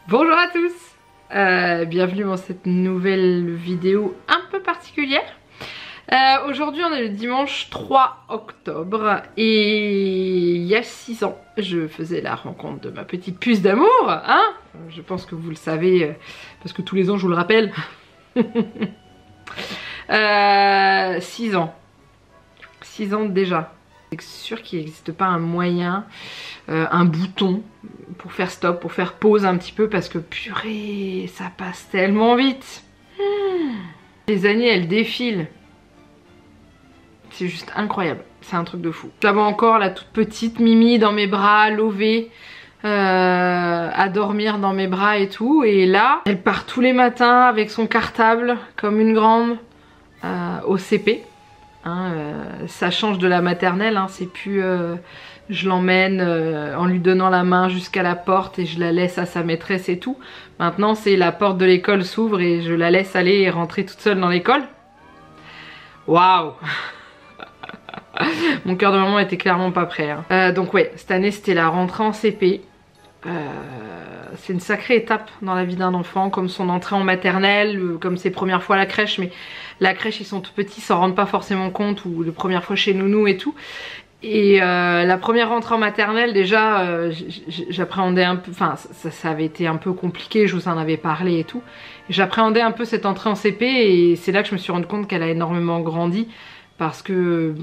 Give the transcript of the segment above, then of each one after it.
Bonjour à tous, bienvenue dans cette nouvelle vidéo un peu particulière. Aujourd'hui on est le dimanche 3 octobre et il y a 6 ans je faisais la rencontre de ma petite puce d'amour, hein. Je pense que vous le savez parce que tous les ans je vous le rappelle. 6 ans. 6 ans déjà. C'est sûr qu'il n'existe pas un moyen, un bouton pour faire stop, pour faire pause un petit peu parce que purée, ça passe tellement vite. Les années elles défilent. C'est juste incroyable, c'est un truc de fou. Je la vois encore, la toute petite Mimi dans mes bras, lovée, à dormir dans mes bras et tout. Et là, elle part tous les matins avec son cartable, comme une grande, au CP. Hein, ça change de la maternelle, hein, c'est plus je l'emmène en lui donnant la main jusqu'à la porte et je la laisse à sa maîtresse et tout. Maintenant c'est la porte de l'école s'ouvre et je la laisse aller et rentrer toute seule dans l'école. Waouh. Mon cœur de maman était clairement pas prêt, hein. Donc ouais, cette année c'était la rentrée en CP. C'est une sacrée étape dans la vie d'un enfant, comme son entrée en maternelle, comme ses premières fois à la crèche, mais la crèche ils sont tout petits, s'en rendent pas forcément compte, ou les premières fois chez nounou et tout. Et la première rentrée en maternelle déjà, j'appréhendais un peu, enfin ça avait été un peu compliqué, je vous en avais parlé et tout. J'appréhendais un peu cette entrée en CP et c'est là que je me suis rendu compte qu'elle a énormément grandi parce que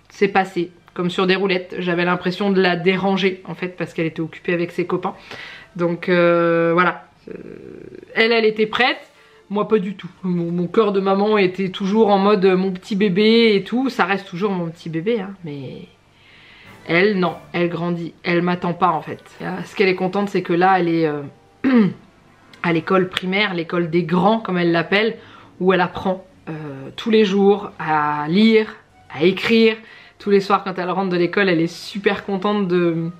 c'est passé comme sur des roulettes. J'avais l'impression de la déranger en fait parce qu'elle était occupée avec ses copains. Donc voilà, elle était prête, moi pas du tout. Mon cœur de maman était toujours en mode mon petit bébé et tout. Ça reste toujours mon petit bébé, hein, mais elle non, elle grandit, elle m'attend pas en fait. Ce qu'elle est contente c'est que là elle est à l'école primaire, l'école des grands comme elle l'appelle, où elle apprend tous les jours à lire, à écrire. Tous les soirs quand elle rentre de l'école, elle est super contente de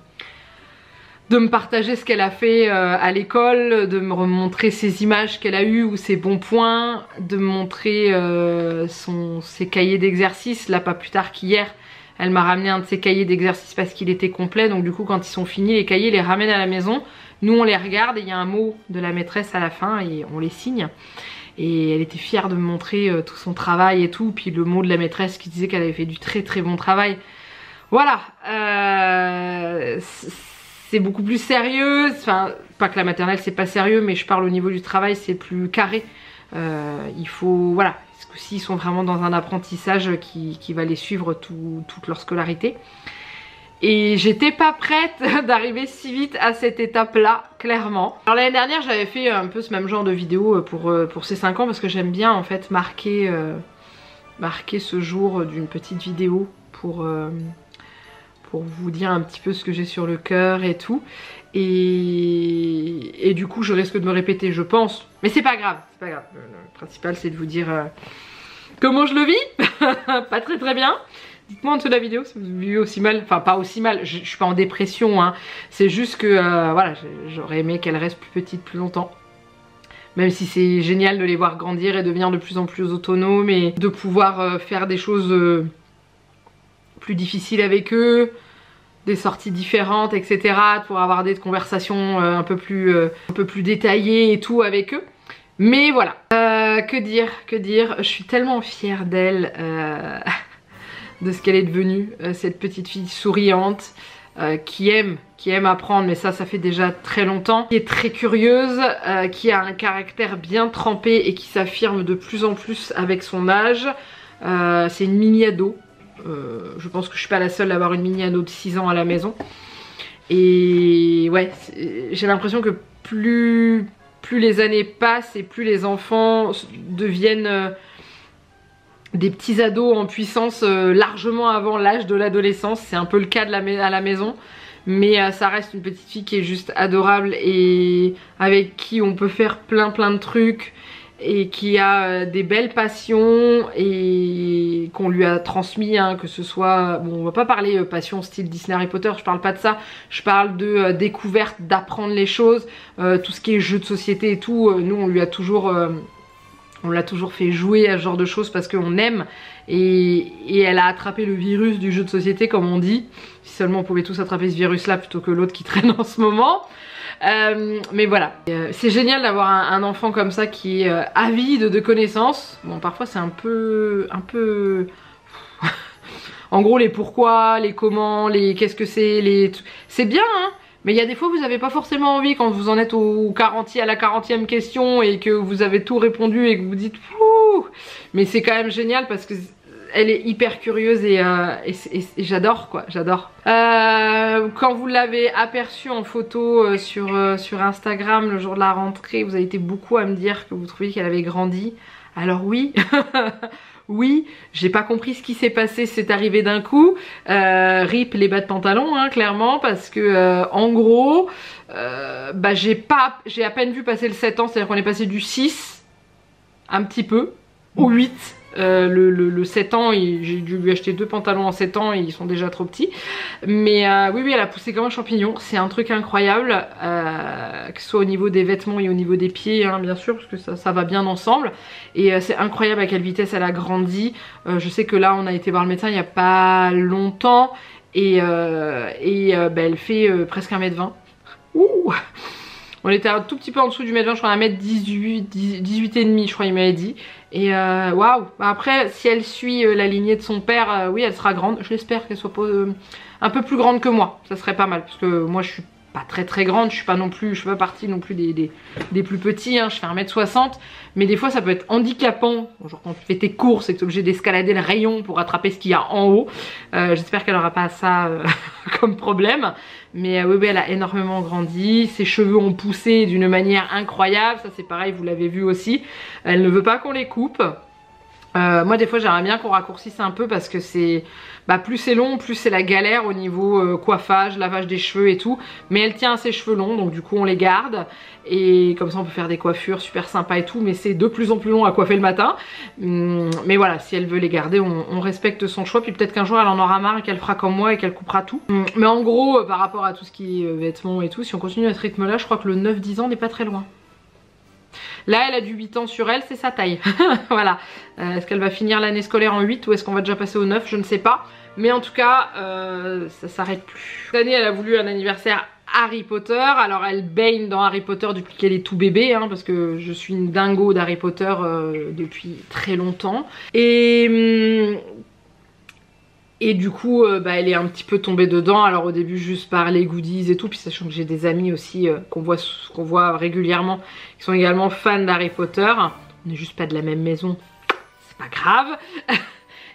me partager ce qu'elle a fait à l'école, de me remontrer ses images qu'elle a eues ou ses bons points, de me montrer ses cahiers d'exercices. Là pas plus tard qu'hier, elle m'a ramené un de ses cahiers d'exercices parce qu'il était complet. Donc du coup quand ils sont finis, les cahiers, les ramène à la maison. Nous on les regarde et il y a un mot de la maîtresse à la fin et on les signe. Et elle était fière de me montrer tout son travail et tout. Puis le mot de la maîtresse qui disait qu'elle avait fait du très très bon travail. Voilà, c'est beaucoup plus sérieux. Enfin, pas que la maternelle c'est pas sérieux, mais je parle au niveau du travail, c'est plus carré. Il faut, voilà, parce que s'ils sont vraiment dans un apprentissage qui va les suivre toute leur scolarité. Et j'étais pas prête d'arriver si vite à cette étape-là, clairement. Alors l'année dernière, j'avais fait un peu ce même genre de vidéo pour ces 5 ans parce que j'aime bien en fait marquer ce jour d'une petite vidéo pour vous dire un petit peu ce que j'ai sur le cœur et tout. Et du coup, je risque de me répéter, je pense. Mais c'est pas grave, c'est pas grave. Le principal, c'est de vous dire comment je le vis. Pas très très bien. Dites-moi en dessous de la vidéo si vous vivez aussi mal, enfin pas aussi mal, je suis pas en dépression, hein. C'est juste que voilà, j'aurais aimé qu'elle reste plus petite plus longtemps. Même si c'est génial de les voir grandir et devenir de plus en plus autonomes et de pouvoir faire des choses plus difficiles avec eux, des sorties différentes, etc. Pour avoir des conversations un peu plus détaillées et tout avec eux. Mais voilà, que dire, je suis tellement fière d'elle. De ce qu'elle est devenue, cette petite fille souriante, qui aime apprendre, mais ça fait déjà très longtemps, qui est très curieuse, qui a un caractère bien trempé et qui s'affirme de plus en plus avec son âge. C'est une mini-ado, je pense que je suis pas la seule à avoir une mini-ado de 6 ans à la maison. Et ouais, j'ai l'impression que plus les années passent et plus les enfants deviennent des petits ados en puissance largement avant l'âge de l'adolescence. C'est un peu le cas à la maison, mais ça reste une petite fille qui est juste adorable et avec qui on peut faire plein de trucs et qui a des belles passions et qu'on lui a transmis, hein, que ce soit, bon on va pas parler passion style Disney Harry Potter, je parle pas de ça, je parle de découverte, d'apprendre les choses, tout ce qui est jeux de société et tout, nous on lui a toujours on l'a toujours fait jouer à ce genre de choses parce qu'on aime et elle a attrapé le virus du jeu de société comme on dit. Si seulement on pouvait tous attraper ce virus là plutôt que l'autre qui traîne en ce moment. Mais voilà, c'est génial d'avoir un enfant comme ça qui est avide de connaissances. Bon, parfois c'est un peu en gros les pourquoi, les comment, les qu'est-ce que c'est bien hein. Mais il y a des fois vous n'avez pas forcément envie quand vous en êtes à la 40e question et que vous avez tout répondu et que vous dites ouh. Mais c'est quand même génial parce que elle est hyper curieuse et j'adore quoi, j'adore. Quand vous l'avez aperçue en photo sur Instagram le jour de la rentrée, vous avez été beaucoup à me dire que vous trouviez qu'elle avait grandi. Alors oui, oui, j'ai pas compris ce qui s'est passé, c'est arrivé d'un coup. Rip les bas de pantalon, hein, clairement, parce que en gros, bah, j'ai à peine vu passer le 7 ans, c'est-à-dire qu'on est passé du 6, un petit peu, au 8. Le 7 ans, j'ai dû lui acheter 2 pantalons en 7 ans et ils sont déjà trop petits. Mais oui, elle a poussé comme un champignon. C'est un truc incroyable, que ce soit au niveau des vêtements et au niveau des pieds, hein, bien sûr, parce que ça va bien ensemble. Et c'est incroyable à quelle vitesse elle a grandi. Je sais que là, on a été voir le médecin il n'y a pas longtemps et bah, elle fait presque 1m20. Ouh! On était un tout petit peu en dessous du 1m20, je crois 1m18 et demi, je crois il m'avait dit. Et waouh. Après si elle suit la lignée de son père, oui elle sera grande. Je l'espère qu'elle soit pas un peu plus grande que moi, ça serait pas mal. Parce que moi je suis pas très grande, je suis pas partie non plus des plus petits, hein. Je fais 1m60. Mais des fois ça peut être handicapant, genre quand tu fais tes courses et que tu es obligé d'escalader le rayon pour attraper ce qu'il y a en haut. J'espère qu'elle aura pas ça comme problème. Mais oui, elle a énormément grandi, ses cheveux ont poussé d'une manière incroyable, ça c'est pareil, vous l'avez vu aussi. Elle ne veut pas qu'on les coupe. Moi des fois j'aimerais bien qu'on raccourcisse un peu parce que c'est plus c'est long, plus c'est la galère au niveau coiffage, lavage des cheveux et tout. Mais elle tient à ses cheveux longs, donc du coup on les garde. Et comme ça on peut faire des coiffures super sympas et tout. Mais c'est de plus en plus long à coiffer le matin. Mais voilà, si elle veut les garder, on respecte son choix. Puis peut-être qu'un jour elle en aura marre et qu'elle fera comme moi et qu'elle coupera tout. Mais en gros, par rapport à tout ce qui est vêtements et tout, si on continue à ce rythme là, je crois que le 9-10 ans n'est pas très loin. Là elle a du 8 ans sur elle, c'est sa taille. Voilà. Est-ce qu'elle va finir l'année scolaire en 8 ou est-ce qu'on va déjà passer au 9? Je ne sais pas. Mais en tout cas ça s'arrête plus. Cette année elle a voulu un anniversaire Harry Potter. Alors elle baigne dans Harry Potter depuis qu'elle est tout bébé, hein, parce que je suis une dingo d'Harry Potter depuis très longtemps. Et du coup elle est un petit peu tombée dedans. Alors au début juste par les goodies et tout, puis sachant que j'ai des amis aussi qu'on voit régulièrement qui sont également fans d'Harry Potter. On n'est juste pas de la même maison, c'est pas grave.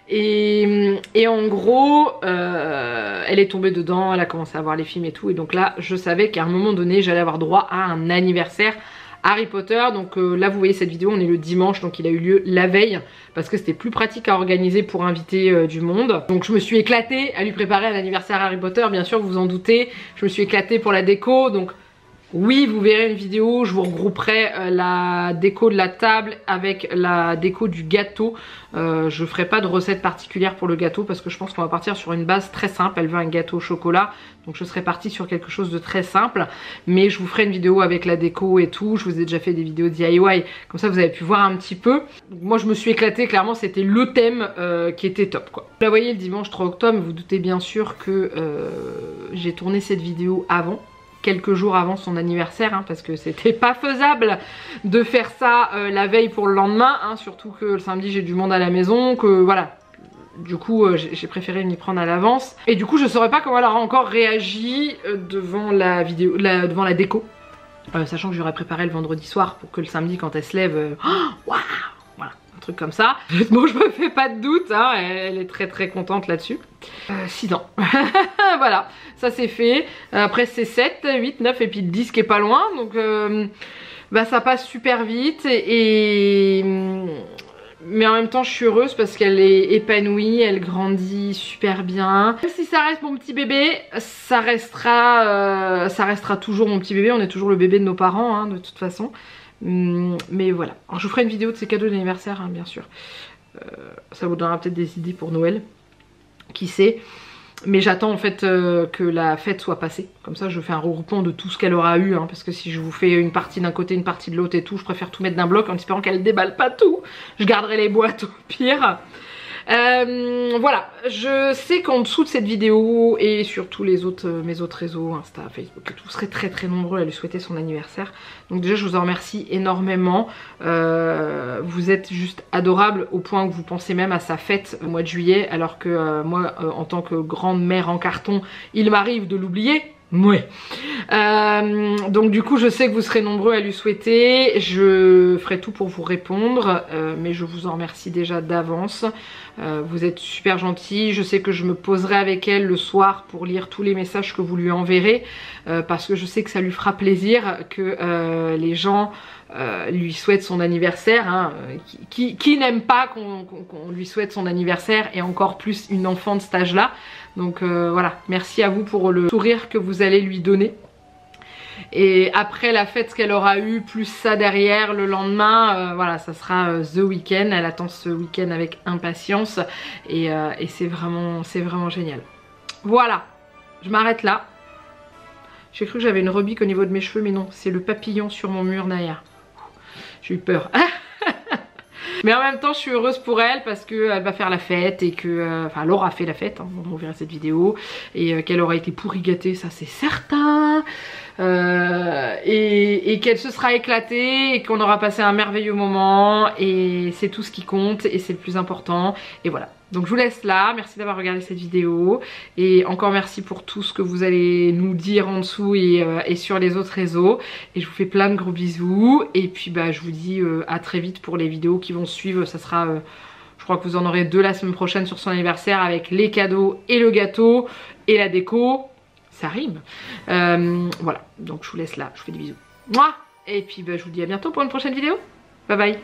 Et en gros elle est tombée dedans, elle a commencé à voir les films et tout. Et donc là je savais qu'à un moment donné j'allais avoir droit à un anniversaire Harry Potter. Donc là vous voyez cette vidéo, on est le dimanche, donc il a eu lieu la veille parce que c'était plus pratique à organiser pour inviter du monde. Donc je me suis éclatée à lui préparer un anniversaire Harry Potter, bien sûr vous vous en doutez. Je me suis éclatée pour la déco, donc oui vous verrez une vidéo, je vous regrouperai la déco de la table avec la déco du gâteau. Je ferai pas de recette particulière pour le gâteau parce que je pense qu'on va partir sur une base très simple. Elle veut un gâteau au chocolat, donc je serai partie sur quelque chose de très simple. Mais je vous ferai une vidéo avec la déco et tout. Je vous ai déjà fait des vidéos DIY, comme ça vous avez pu voir un petit peu. Donc moi je me suis éclatée, clairement c'était le thème qui était top quoi. Vous la voyez le dimanche 3 octobre, vous doutez bien sûr que j'ai tourné cette vidéo avant, quelques jours avant son anniversaire, hein, parce que c'était pas faisable de faire ça la veille pour le lendemain, hein, surtout que le samedi j'ai du monde à la maison, que voilà. Du coup j'ai préféré m'y prendre à l'avance. Et du coup je saurais pas comment elle aura encore réagi devant la vidéo, devant la déco. Sachant que j'aurais préparé le vendredi soir pour que le samedi quand elle se lève, waouh, voilà, un truc comme ça. Bon je me fais pas de doute, hein, elle est très contente là-dessus. 6 ans. Voilà, ça c'est fait. Après c'est 7, 8, 9 et puis le 10 qui est pas loin. Donc ça passe super vite mais en même temps je suis heureuse parce qu'elle est épanouie, elle grandit super bien. Même si ça reste mon petit bébé, ça restera toujours mon petit bébé. On est toujours le bébé de nos parents, hein, de toute façon. Mais voilà, alors je vous ferai une vidéo de ces cadeaux d'anniversaire, hein, bien sûr. Ça vous donnera peut-être des idées pour Noël, qui sait. Mais j'attends en fait que la fête soit passée. Comme ça je fais un regroupement de tout ce qu'elle aura eu, hein, parce que si je vous fais une partie d'un côté, une partie de l'autre et tout, je préfère tout mettre d'un bloc en espérant qu'elle déballe pas tout. Je garderai les boîtes au pire. Voilà, je sais qu'en dessous de cette vidéo et sur tous les autres, mes autres réseaux, Insta, Facebook, que vous serez très nombreux à lui souhaiter son anniversaire. Donc déjà je vous en remercie énormément. Vous êtes juste adorables au point que vous pensez même à sa fête au mois de juillet, alors que moi en tant que grande mère en carton, il m'arrive de l'oublier. Ouais. Donc du coup je sais que vous serez nombreux à lui souhaiter. Je ferai tout pour vous répondre, mais je vous en remercie déjà d'avance. Vous êtes super gentils. Je sais que je me poserai avec elle le soir pour lire tous les messages que vous lui enverrez, parce que je sais que ça lui fera plaisir que les gens lui souhaitent son anniversaire, hein. Qui n'aime pas qu'on lui souhaite son anniversaire, et encore plus une enfant de cet âge là. Donc voilà, merci à vous pour le sourire que vous allez lui donner. Et après la fête qu'elle aura eu, plus ça derrière le lendemain, voilà, ça sera The Weeknd. Elle attend ce week-end avec impatience, et c'est vraiment génial. Voilà, je m'arrête là. J'ai cru que j'avais une rebique au niveau de mes cheveux, mais non, c'est le papillon sur mon mur derrière. J'ai eu peur. Mais en même temps je suis heureuse pour elle, parce qu'elle va faire la fête, et que enfin elle aura fait la fête, hein, on verra cette vidéo, et qu'elle aura été pourri gâtée, ça c'est certain, et qu'elle se sera éclatée, et qu'on aura passé un merveilleux moment, et c'est tout ce qui compte, et c'est le plus important. Et voilà, donc je vous laisse là, merci d'avoir regardé cette vidéo, et encore merci pour tout ce que vous allez nous dire en dessous et sur les autres réseaux, et je vous fais plein de gros bisous, et puis bah je vous dis à très vite pour les vidéos qui vont suivre. Ça sera je crois que vous en aurez 2 la semaine prochaine sur son anniversaire, avec les cadeaux et le gâteau et la déco, ça rime. Voilà, donc je vous laisse là, je vous fais des bisous, et puis bah, je vous dis à bientôt pour une prochaine vidéo, bye bye.